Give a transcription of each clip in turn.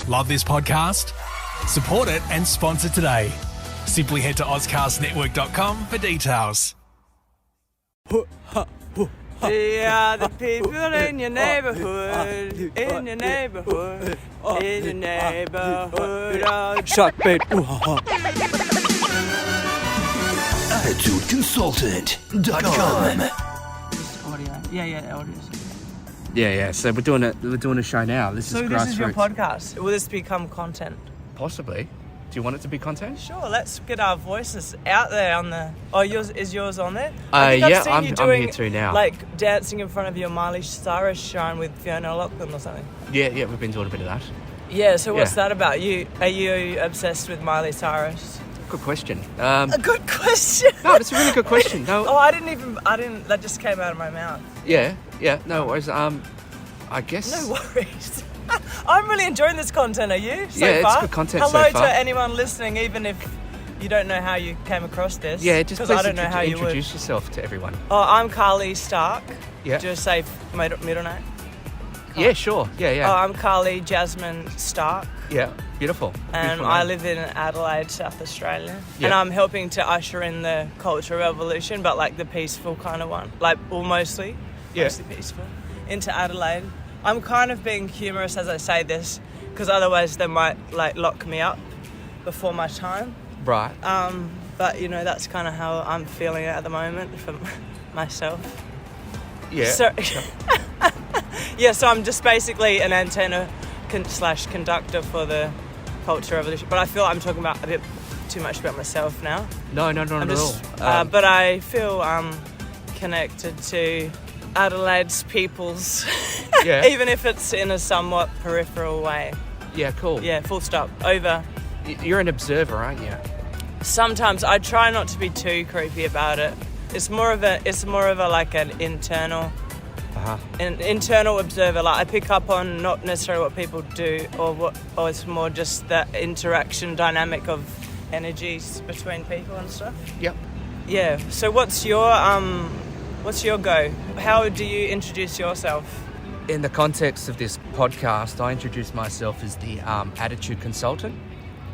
Love this podcast? Support it and sponsor today. Simply head to ozcastnetwork.com for details. We are the people in your neighborhood, in your neighborhood, in your neighborhood. AttitudeConsultant.com. Audio. Yeah, audio. Yeah. So we're doing a show now. This is your grassroots. podcast. Will this become content? Possibly. Do you want it to be content? Sure. Let's get our voices out there on the. Oh, yours on there? I think Yeah, I've seen you I'm doing, here too now. Like dancing in front of your Miley Cyrus shrine with Fiona Loughlin or something. Yeah, we've been doing a bit of that. Yeah. So what's Yeah. that about? Are you obsessed with Miley Cyrus? Good question. A good question. No, it's a really good question. No. Oh, I didn't. That just came out of my mouth. Yeah. No worries. I guess. No worries. I'm really enjoying this content. Are you? So Yeah, it's far? good content so Hello far. to anyone listening, even if you don't know how you came across this. Yeah, just because please I don't know how you would. introduce yourself to everyone. Oh, I'm Carly Stark. Yeah. Just say middle name. Yeah, sure. Yeah. Oh, I'm Carly Jasmine Stark, Yeah, beautiful. and Beautiful I name. live in Adelaide, South Australia. Yeah. And I'm helping to usher in the culture revolution, but like the peaceful kind of one, mostly peaceful, into Adelaide. I'm kind of being humorous as I say this, because otherwise they might like lock me up before my time. Right. But you know, that's kind of how I'm feeling at the moment for myself. Yeah. So, yeah, so I'm just basically an antenna / conductor for the culture revolution. But I feel I'm talking about a bit too much about myself now. No, not I'm at just, all. but I feel connected to Adelaide's peoples, Yeah. even if it's in a somewhat peripheral way. Yeah, cool. Yeah, full stop. Over. You're an observer, aren't you? Sometimes I try not to be too creepy about it. It's more of a like an internal observer. Like I pick up on not necessarily what people do or it's more just the interaction dynamic of energies between people and stuff. Yep. Yeah. So what's your go? How do you introduce yourself? In the context of this podcast, I introduce myself as the attitude consultant.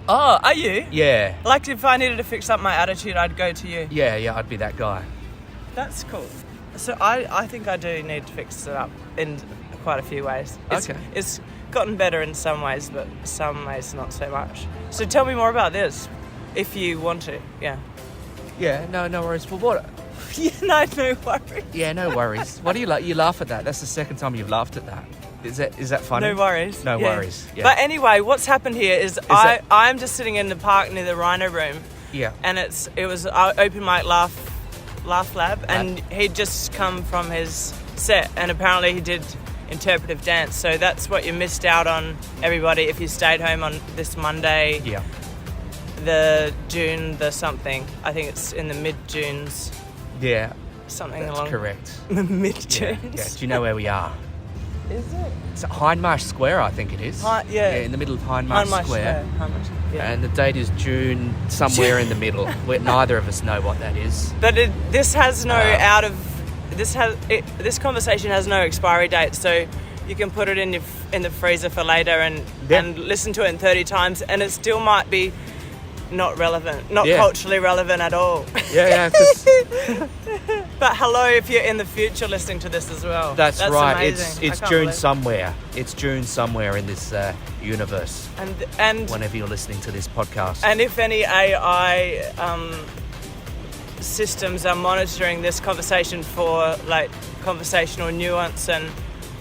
Oh, are you? Yeah. Like if I needed to fix up my attitude, I'd go to you. Yeah, I'd be that guy. That's cool. So I think I do need to fix it up in quite a few ways. It's gotten better in some ways, but some ways not so much. So tell me more about this, if you want to. Yeah. Yeah, no worries. Well, what? Yeah, no worries. Yeah, no worries. What do you like? You laugh at that. That's the second time you've laughed at that. Is that funny? No worries. No Yeah. worries. Yeah. But anyway, what's happened here is I'm just sitting in the park near the Rhino Room. Yeah. And it was open mic laugh lab, and he'd just come from his set, and apparently he did interpretive dance. So that's what you missed out on, everybody, if you stayed home on this Monday. Yeah. The June the something. I think it's in the mid-Junes. Yeah. Something That's along correct. the mid-Junes. Yeah. Do you know where we are? Is it? It's at Hindmarsh Square, I think it is. Yeah. In the middle of Hindmarsh Square. Yeah. And the date is June, somewhere in the middle. Where neither of us know what that is. But this has no this conversation has no expiry date, so you can put it in the freezer for later and listen to it 30 times, and it still might be not relevant, not culturally relevant at all. Yeah. But hello, if you're in the future listening to this as well. That's right. Amazing. It's June somewhere. It's June somewhere in this universe. And whenever you're listening to this podcast. And if any AI systems are monitoring this conversation for like conversational nuance and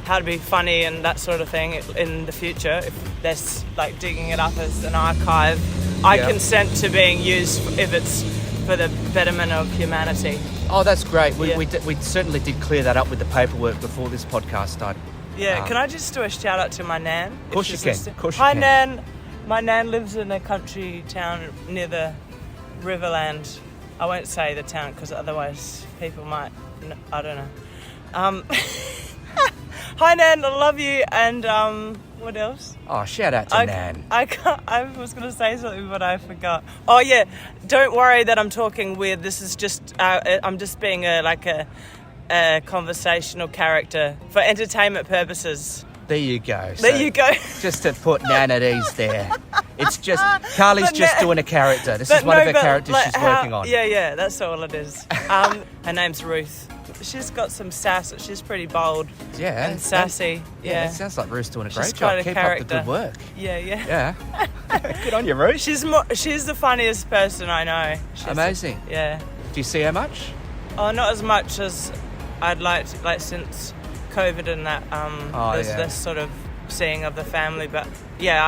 how to be funny and that sort of thing in the future, if they're like digging it up as an archive, I consent to being used if it's for the betterment of humanity. Oh, that's great. We certainly did clear that up with the paperwork before this podcast started. Yeah, can I just do a shout out to my nan? Of course you can. Hi, Nan. My nan lives in a country town near the Riverland. I won't say the town because otherwise people might... I don't know. Hi, Nan. I love you. And what else? Oh, shout out to Nan. I was going to say something, but I forgot. Oh, yeah. Don't worry that I'm talking weird. This is just... I'm just being a conversational character for entertainment purposes. There you go. There you go. Just to put Nan at ease there. It's just, Carly's just doing a character. This is one of her characters she's working on. Yeah, that's all it is. Her name's Ruth. She's got some sass. She's pretty bold and sassy. It sounds like Ruth's doing a great She's job. quite a Keep character. up the good work. Yeah. Good on you, Ruth. She's the funniest person I know. Amazing. Yeah. Do you see her much? Oh, not as much as I'd like since COVID and that. There's this sort of seeing of the family, but yeah,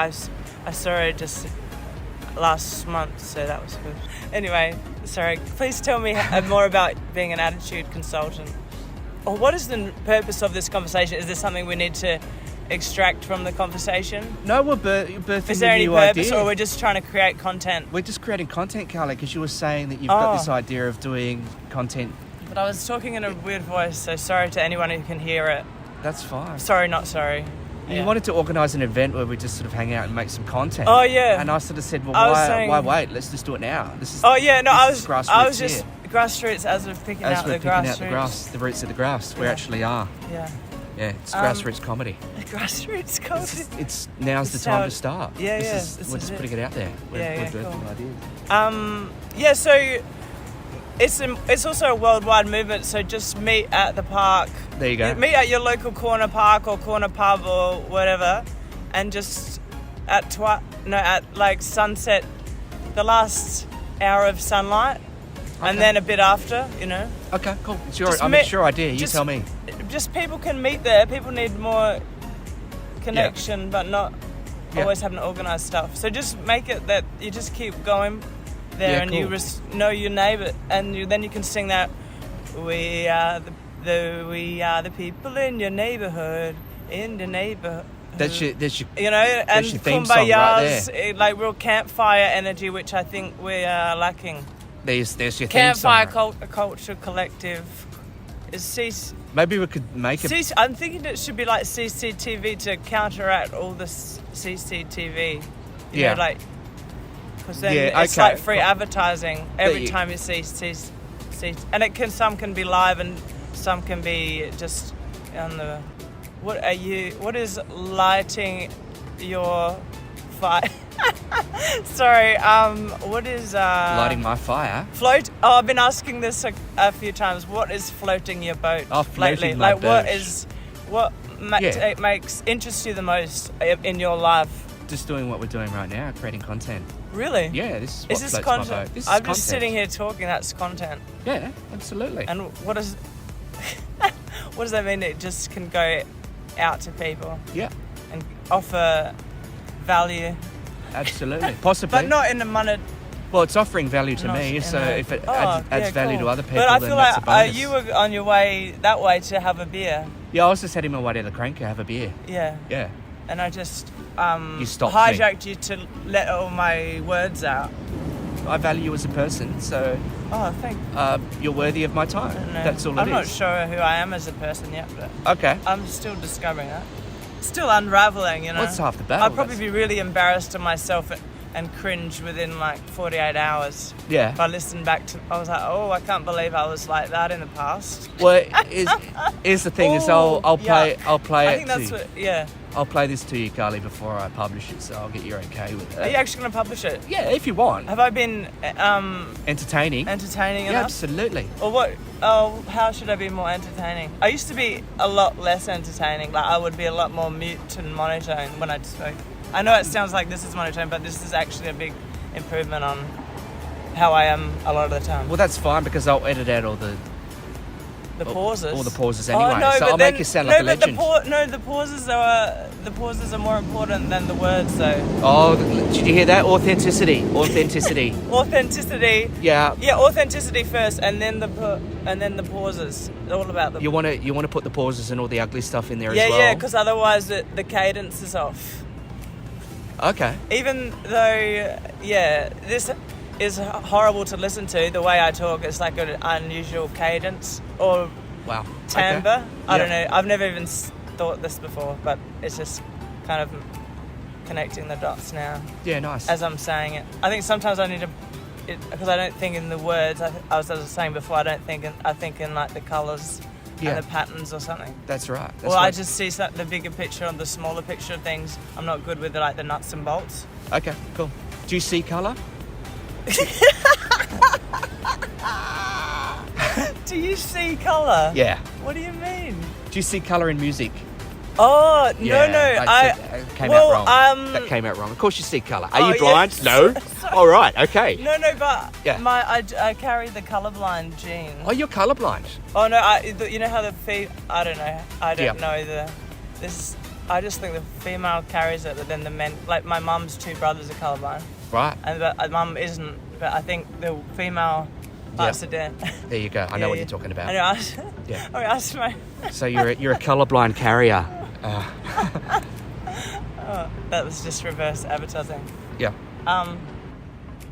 I saw her just last month, so that was good. Anyway, sorry. Please tell me more about being an attitude consultant. Or what is the purpose of this conversation? Is there something we need to extract from the conversation? No, we're birthing Is there any new purpose, idea. or we're just trying to create content? We're just creating content, Carly, because you were saying that you've got this idea of doing content. But I was talking in a weird voice, so sorry to anyone who can hear it. That's fine. Sorry, not sorry. You wanted to organise an event where we just sort of hang out and make some content. Oh, yeah. And I sort of said, well, why wait? Let's just do it now. I was just grassroots as of picking out the grass, the roots of the grass. We actually are. Yeah. Yeah, it's grassroots comedy. Grassroots comedy. Now's the time to start. Yeah, we're just putting it out there. We're birthing ideas. So it's also a worldwide movement. So just meet at the park. There you go. Meet at your local corner park or corner pub or whatever, and just at like sunset, the last hour of sunlight, and then a bit after. Okay, cool. It's your idea. You tell me. Just people can meet there. People need more connection, but not always having to organise stuff. So just make it that you just keep going there, and you know your neighbour, and then you can sing that. We are the people in your neighbourhood, in the neighbourhood. That's your and your theme song right there. Like real campfire energy, which I think we are lacking. There's your theme Campfire song. Culture Collective. Maybe we could make it. I'm thinking it should be like CCTV to counteract all the CCTV. You know, like, because then it's like free advertising every time you see, and some can be live and some can be just on the. What is lighting your fire? Sorry, what is... lighting my fire? Float? Oh, I've been asking this a few times. What is floating your boat lately? My boat. What interests you the most in your life? Just doing what we're doing right now, creating content. Really? Yeah, this is what floats content? my boat. This is I'm content. just sitting here talking, that's content. Yeah, absolutely. And what does that mean? It just can go out to people? Yeah. And offer value? Absolutely. Possibly. But not in a money. Well, it's offering value to me, so if it adds value to other people, then that's a bonus. But I feel like you were on your way that way to have a beer. Yeah, I was just heading my way to the Cranker, have a beer. Yeah. Yeah. And I just you stopped hijacked you to let all my words out. I value you as a person, so... Oh, thanks. You're worthy of my time. That's all it is. I'm not sure who I am as a person yet, but... Okay. I'm still discovering that. Still unraveling, Well, it's half the battle. I'd probably be really embarrassed of myself and cringe within like 48 hours. Yeah. If I listened back to... I was like, oh, I can't believe I was like that in the past. Well, here's the thing, is I'll play I it think that's to you. what... Yeah. I'll play this to you, Carly, before I publish it, so I'll get your okay with it. Are you actually going to publish it? Yeah, if you want. Have I been entertaining enough? Yeah, absolutely. Or what? Oh, how should I be more entertaining? I used to be a lot less entertaining. Like I would be a lot more mute and monotone when I spoke. I know it sounds like this is monotone, but this is actually a big improvement on how I am a lot of the time. Well, that's fine because I'll edit out all the pauses. All the pauses anyway. Oh, no, so I'll make you sound like a legend. The pauses are more important than the words, though. Oh, did you hear that? Authenticity. Authenticity. Yeah. Yeah, authenticity first, and then the pauses. It's all about the. You want to put the pauses and all the ugly stuff in there as well. Yeah, because otherwise the cadence is off. Okay. Even though, this is horrible to listen to. The way I talk, it's like an unusual cadence or timbre. Okay. I don't know. I've never even thought this before, but it's just kind of connecting the dots now. Yeah, nice. As I'm saying it, I think sometimes I need to, because I don't think in the words. I was saying before. I think in like the colours and the patterns or something. That's right. I just see the bigger picture and the smaller picture of things. I'm not good with like the nuts and bolts. Okay, cool. Do you see colour? Do you see colour? Yeah. What do you mean? Do you see colour in music? Oh, Yeah, no. That came out wrong. That came out wrong. Of course you see colour. Are you blind? Yeah. No. All right, okay. No, but Yeah. I carry the colourblind gene. Oh, you're colourblind. Oh no, you know how I don't know. I don't know I just think the female carries it, but then the men, like my mum's two brothers are colourblind. Right. And but mum isn't, but I think the female parts are dead. There you go. I know what you're talking about. I know. Yeah. I asked my. So you're a colourblind carrier. That was just reverse advertising. Yeah.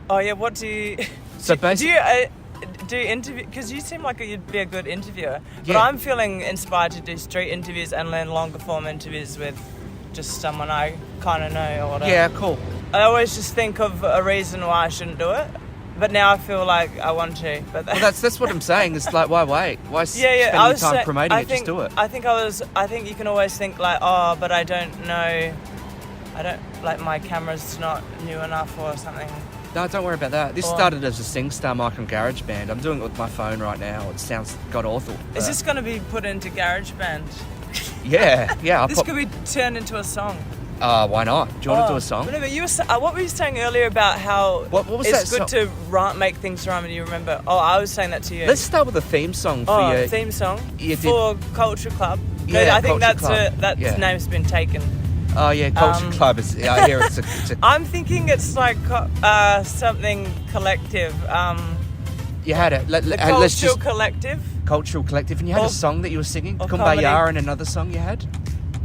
Oh yeah. What do you? So basically. Do you interview? Because you seem like you'd be a good interviewer. Yeah. But I'm feeling inspired to do street interviews and learn longer form interviews with just someone I kind of know or whatever. Yeah, cool. I always just think of a reason why I shouldn't do it, but now I feel like I want to. But Well, that's what I'm saying. It's like, why wait? Why spend your time promoting it? Just do it. I think you can always think like, oh, but I don't know. I don't like my camera's not new enough or something. No, don't worry about that. This started as a SingStar mic on GarageBand. I'm doing it with my phone right now. It sounds god-awful. Is this going to be put into GarageBand? Yeah. This could be turned into a song. Why not? Do you want to do a song? No, but you were, what were you saying earlier about how what was it's that good to make things rhyme and you remember? Oh, I was saying that to you. Let's start with a theme song for your... theme song You for Culture Club. Yeah, I think Culture Club. that name's been taken. Oh, yeah, Culture Club is... I hear it's a... I'm thinking it's like something collective. You had it. Cultural Collective. Cultural Collective. And you had a song that you were singing? Or Kumbaya, and another song you had?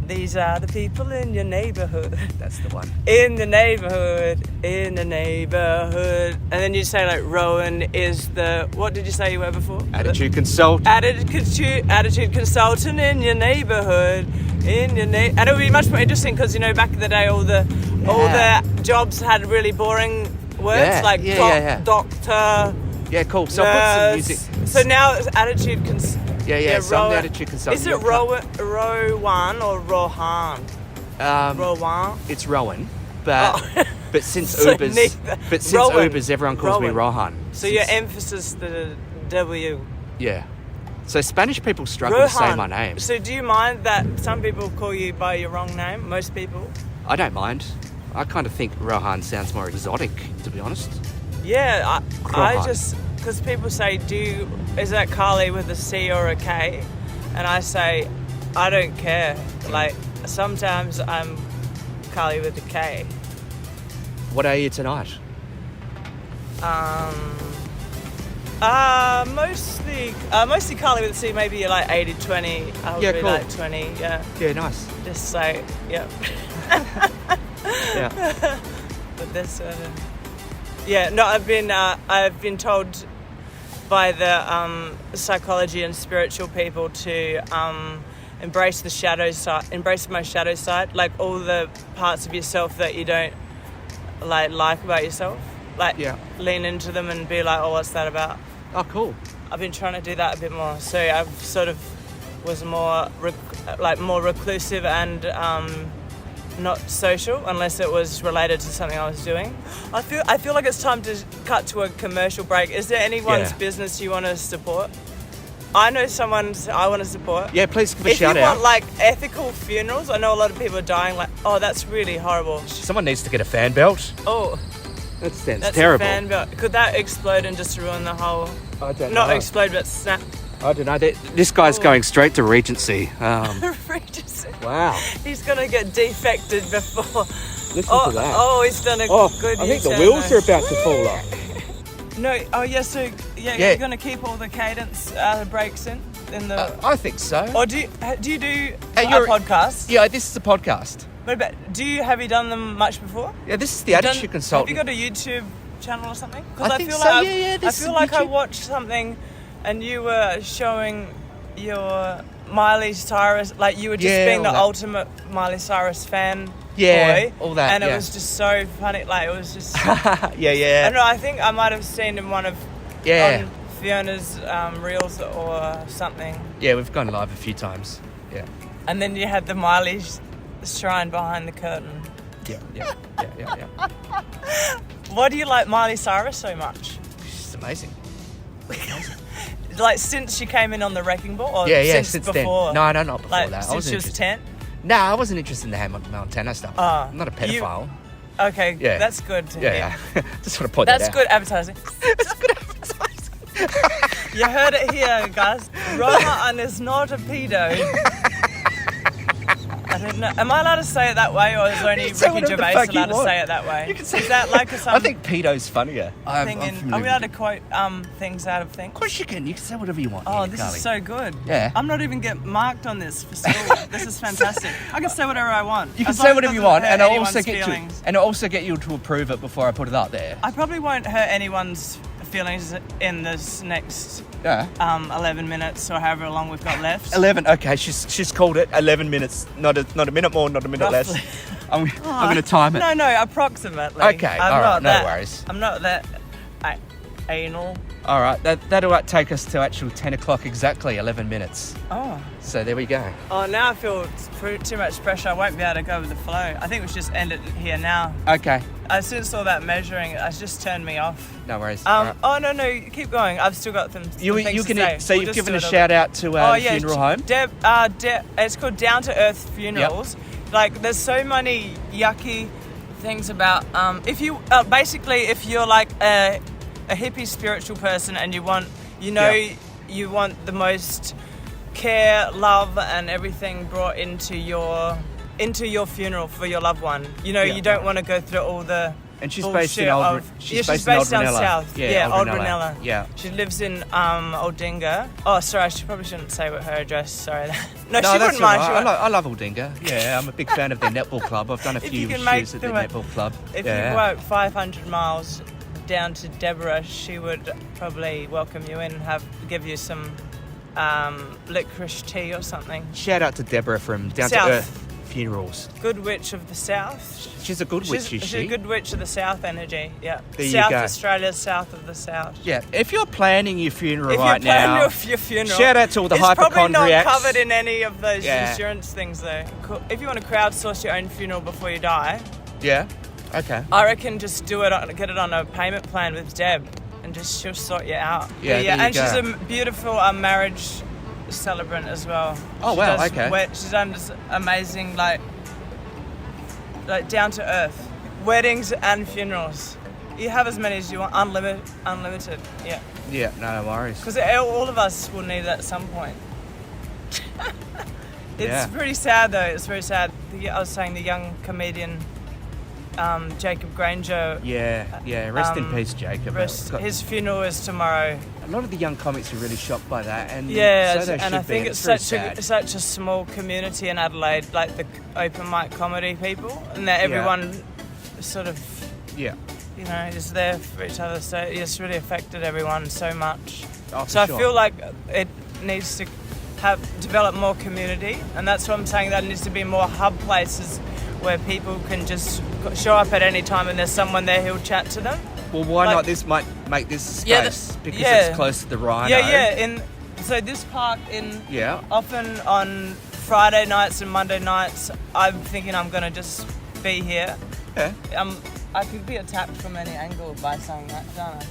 These are the people in your neighbourhood. That's the one. In the neighbourhood. And then you say like Rowan is the... What did you say you were before? Attitude consultant. Attitude consultant in your neighbourhood. And it would be much more interesting because, back in the day all the jobs had really boring words like doctor. Yeah, cool. So nurse. I'll put some music. So now it's attitude consultant. Yeah, some attitude consultant. Is it Rowan or Rohan? Rowan? It's Rowan, but since So Ubers, everyone calls me Rohan. So your emphasis the W. Yeah. So Spanish people struggle to say my name. So do you mind that some people call you by your wrong name? Most people? I don't mind. I kind of think Rohan sounds more exotic, to be honest. Yeah, I just... Because people say, is that Carly with a C or a K? And I say, I don't care. Like, sometimes I'm Carly with a K. What are you tonight? Mostly Carly with a C, maybe like 80-20. I would be cool. like 20, yeah. Yeah, nice. Just say, yeah. Yeah. But this, I've been told by the psychology and spiritual people to embrace the shadow side, embrace my shadow side, like all the parts of yourself that you don't like about yourself, lean into them and be like, oh, what's that about? Oh, cool. I've been trying to do that a bit more, so I've sort of was more reclusive and not social unless it was related to something I was doing. I feel like it's time to cut to a commercial break. Is there anyone's business you want to support? I know someone's I want to support. Yeah, please give a shout out. If you want like ethical funerals, I know a lot of people are dying like, oh, that's really horrible. Someone needs to get a fan belt. Oh. That's terrible. A fan belt. Could that explode and just ruin the whole... I don't know. Not explode, but snap. I don't know. This guy's going straight to Regency. Regency. Wow. He's going to get defected before... Listen to that. Oh, he's done a good I think the wheels are about to fall off. No, you're going to keep all the cadence breaks in the... I think so. Or do you do a podcast? Yeah, this is a podcast. What about, have you done them much before? Yeah, this is the Attitude Consultant. Have you got a YouTube channel or something? I think so, yeah. I feel like I watched something and you were showing your Miley Cyrus, like you were just being the ultimate Miley Cyrus fan boy. All that, and it was just so funny, like it was just... Yeah. I don't know, I think I might have seen in one of... on Fiona's reels or something. Yeah, we've gone live a few times. Yeah. And then you had the Miley shrine behind the curtain. Yeah. Why do you like Miley Cyrus so much? She's amazing. Like since she came in on the Wrecking Ball? Or since before? Then. No, not before like, that. Since she was 10? No, I wasn't interested in the Hannah Montana stuff. I'm not a pedophile. Okay, that's good to hear. Yeah. Just want to point that out. That's good advertising. That's good advertising. You heard it here, guys. Rohan is not a pedo. I don't know. Am I allowed to say it that way, or is only Ricky Gervais allowed to say it that way? You can say is that like a I think pedo's funnier. Are we allowed to quote things out of things? Of course you can. You can say whatever you want. Oh, this is so good. Yeah. I'm not even getting marked on this for school. This is fantastic. I can say whatever I want. You can say whatever you want, and I'll also get you to approve it before I put it up there. I probably won't hurt anyone's feelings in this next 11 minutes or however long we've got left. 11. Okay, she's called it 11 minutes. Not a minute more, not a minute Roughly. less. I'm going to time it. No, approximately. Okay, all right, no worries. I'm not that anal. All right, that'll take us to actual 10 o'clock exactly, 11 minutes. Oh. So there we go. Oh, now I feel too much pressure. I won't be able to go with the flow. I think we should just end it here now. Okay. As soon as I saw that measuring, it just turned me off. No worries. Right. Oh, no, keep going. I've still got things you to can say. So you've given a shout out to the funeral home? It's called Down to Earth Funerals. Yep. Like, there's so many yucky things about... if you're like a hippie spiritual person and you want the most care, love and everything brought into your funeral for your loved one. You don't want to go through all the and she's bullshit based in Old she's based down south. Old Ranella. Yeah. She lives in Aldinga. Oh, sorry, I probably shouldn't say what her address. Sorry. No, she wouldn't mind. Right. I love Aldinga. Yeah, I'm a big fan of their netball club. I've done a few shoes at the netball club. If you walk 500 miles down to Deborah, she would probably welcome you in and give you some licorice tea or something. Shout out to Deborah from Down to Earth Funerals. Good witch of the south. She's a good witch, She's a good witch of the south energy, yeah. There South you go. Australia, south of the south. Yeah, if you're planning your funeral now, your funeral, shout out to all the hypochondriacs. It's probably not covered in any of those insurance things though. If you want to crowdsource your own funeral before you die, okay. I reckon just get it on a payment plan with Deb, and she'll sort you out. And she's a beautiful marriage celebrant as well. Oh wow, okay. She's done this amazing like down to earth weddings and funerals. You have as many as you want, unlimited. Yeah. Yeah, no worries. Because all of us will need it at some point. It's pretty sad though. It's very sad. I was saying the young comedian Jacob Granger. Yeah. Rest in peace, Jacob. His funeral is tomorrow. A lot of the young comics are really shocked by that, and I think it's such a small community in Adelaide, like the open mic comedy people, and that everyone sort of is there for each other. So it's really affected everyone so much. So I feel like it needs to develop more community, and that's what I'm saying. There needs to be more hub places where people can just show up at any time and there's someone there who'll chat to them. Well, why not? This might make this space because it's close to the Rhino. So this park often on Friday nights and Monday nights, I'm thinking I'm going to just be here. Yeah. I could be attacked from any angle by saying that, don't I?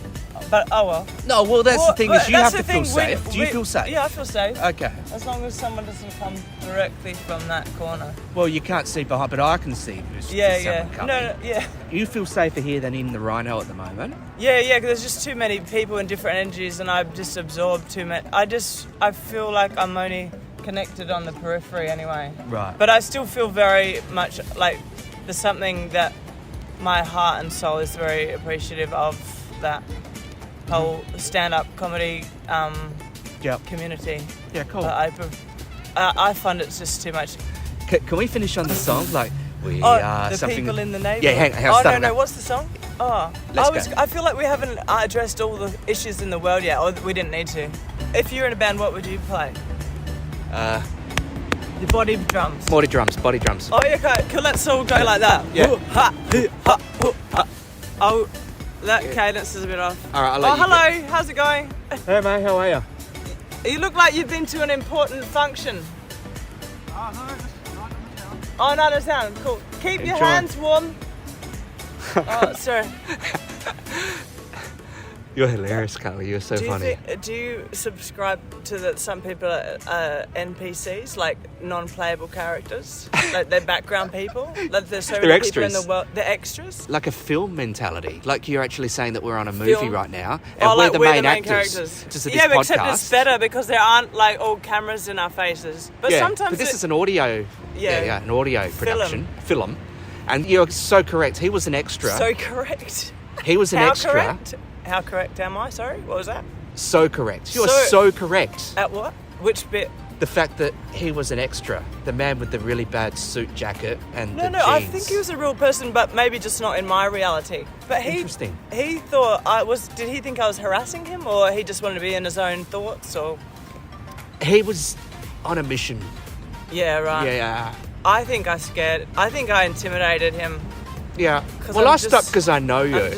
But oh well. No, well that's the thing is you have to feel safe. Do you feel safe? Yeah, I feel safe. Okay. As long as someone doesn't come directly from that corner. Well, you can't see behind, but I can see. You feel safer here than in the Rhino at the moment? Yeah, because there's just too many people and different energies, and I've just absorbed too many. I feel like I'm only connected on the periphery anyway. Right. But I still feel very much like there's something that my heart and soul is very appreciative of, that whole stand-up comedy community. Yeah, cool. I find it's just too much. Can we finish on the song? Like, we are the something... people in the neighbourhood. Yeah, hang on. No, what's the song? I feel like we haven't addressed all the issues in the world yet, or we didn't need to. If you're in a band, what would you play? The body drums. Body drums. Oh, yeah, okay. Let's all go like that. Yeah. That cadence is a bit off. All right, I'll let you hello. How's it going? Hey, mate, how are you? You look like you've been to an important function. Oh, no, just night in the town. Oh, night in town. Cool. Keep your Enjoy. hands warm. Oh, sorry. You're hilarious, Carly. You're so funny. Do you subscribe to that some people are NPCs, like non-playable characters? Like they're background people? Like there's so They're many people in extras. the world. They're extras? Like a film mentality. Like you're actually saying that we're on a movie Film. right now, and Oh, we're like the we're main the main actors. characters. Just of Yeah, this but except podcast. it's better because there aren't like all cameras in our faces. But Yeah, sometimes but this is an audio. Yeah. An audio production. Film. And you're so correct. He was an extra. so correct. He was an How extra. correct? How correct am I? Sorry, what was that? So correct. You're So- so correct. At what? Which bit? The fact that he was an extra, the man with the really bad suit jacket and the No, jeans. I think he was a real person, but maybe just not in my reality. But Interesting. He thought I was. Did he think I was harassing him, or he just wanted to be in his own thoughts? Or He was on a mission. yeah, right. Yeah. I think I scared. I think I intimidated him. Yeah. 'Cause Well, I'm I stopped because I know you.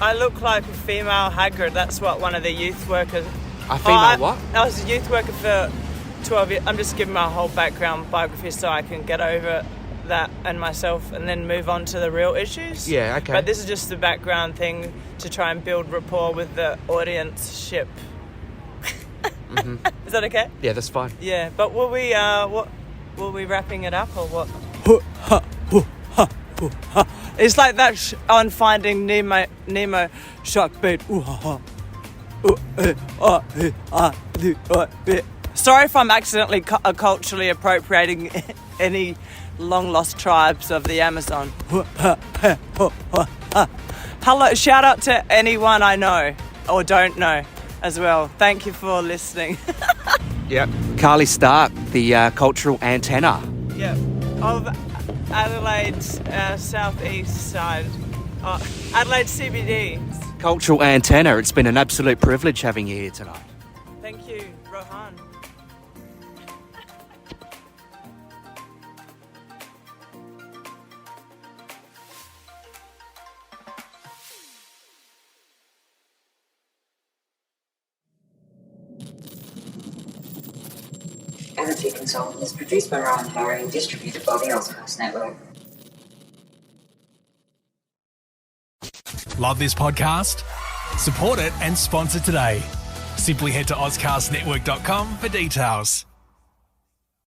I look like a female Hagrid. That's what one of the youth workers. A female what? I was a youth worker for 12 years. I'm just giving my whole background biography so I can get over that and myself and then move on to the real issues. Yeah, okay. But this is just the background thing to try and build rapport with the audience-ship. Mm-hmm. Is that okay? Yeah, that's fine. Yeah, but will we wrapping it up or what? It's like that on Finding Nemo shark bait. Sorry if I'm accidentally culturally appropriating any long lost tribes of the Amazon. Hello, shout out to anyone I know or don't know as well. Thank you for listening. Yep. Carly Stark, the cultural antenna. Yeah, of Adelaide's southeast side. Adelaide CBD. Cultural antenna. It's been an absolute privilege having you here tonight. Thank you, Rohan. Energy Consultant is produced by Ryan Harry and distributed by the Ozcast Network. Love this podcast? Support it and sponsor today. Simply head to ozcastnetwork.com for details.